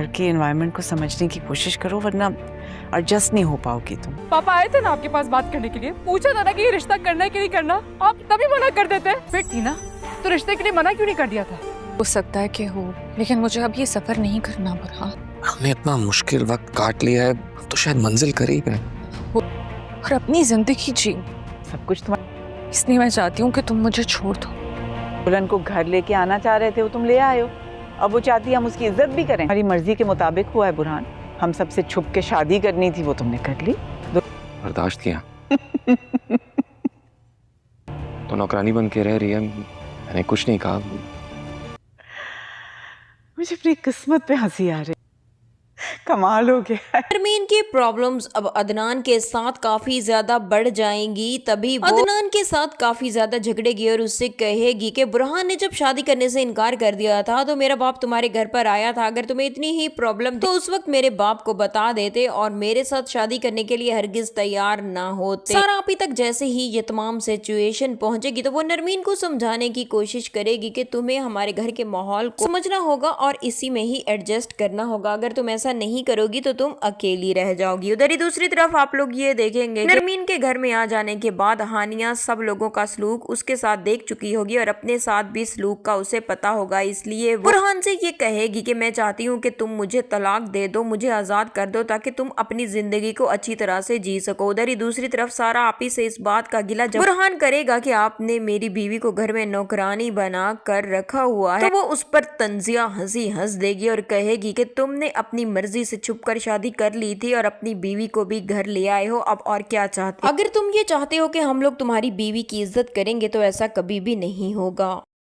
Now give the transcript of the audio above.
घर के एनवायरनमेंट को समझने की कोशिश करो, वरना एडजस्ट नहीं हो पाओगी तुम। पापा आए थे ना आपके पास बात करने के लिए, पूछा था ना कि ये रिश्ता करना है कि नहीं करना, आप तभी मना कर देते। फिर थी ना, तो रिश्ते के लिए मना क्यों नहीं कर दिया था? हो सकता है कि हो, लेकिन मुझे अब ये सफर नहीं करना बुरहान। हमने इतना मुश्किल वक्त काट लिया है, अब तो शायद मंजिल करीब है। और अपनी जिंदगी जी, सब कुछ तुम्हारे। इसलिए मैं चाहती हूँ कि तुम मुझे छोड़ दो। बुलंद को घर लेके आना चाह रहे थे, वो तुम ले आए हो। अब वो चाहती है हम उसकी इज्जत भी करें। हमारी मर्जी के मुताबिक हुआ है बुरहान। हम सबसे छुप के शादी करनी थी, वो तुमने कर ली। बर्दाश्त किया। तो नौकरानी बन के रह रही है, मैंने कुछ नहीं कहा। मुझे अपनी किस्मत पे हंसी आ रही। कमाल हो गया। नरमीन की प्रॉब्लम्स अब अदनान के साथ काफी ज्यादा बढ़ जाएंगी। तभी वो अदनान के साथ काफी ज्यादा झगड़ेगी और उससे कहेगी कि बुरहान ने जब शादी करने से इनकार कर दिया था तो मेरा बाप तुम्हारे घर पर आया था। अगर तुम्हें इतनी ही प्रॉब्लम तो उस वक्त मेरे बाप को बता देते और मेरे साथ शादी करने के लिए हरगिज तैयार ना होते। सारा अभी तक जैसे ही ये तमाम सिचुएशन पहुंचेगी तो वो नरमीन को समझाने की कोशिश करेगी कि तुम्हें हमारे घर के माहौल को समझना होगा और इसी में ही एडजस्ट करना होगा। अगर तुम ऐसा नहीं करोगी तो तुम अकेली रह जाओगी। उधर ही दूसरी तरफ आप लोग ये देखेंगे नरमीन के घर में आ जाने के बाद हानिया सब लोगों का सलूक उसके साथ देख चुकी होगी और अपने साथ भी सलूक का उसे पता होगा। इसलिए बुरहान से ये कहेगी कि मैं चाहती हूँ कि तुम मुझे तलाक दे दो, मुझे आजाद कर दो ताकि तुम अपनी जिंदगी को अच्छी तरह से जी सको। उधर ही दूसरी तरफ सारा आपी से इस बात का गिला जब बुरहान करेगा कि आपने मेरी बीवी को घर में नौकरानी बना कर रखा हुआ है, तो वो उस पर तंजिया हंसी हंस देगी और कहेगी कि तुमने अपनी मर्जी से छुपकर शादी कर ली थी और अपनी बीवी को भी घर ले आए हो, अब और क्या चाहते हो? अगर तुम ये चाहते हो कि हम लोग तुम्हारी बीवी की इज्जत करेंगे तो ऐसा कभी भी नहीं होगा।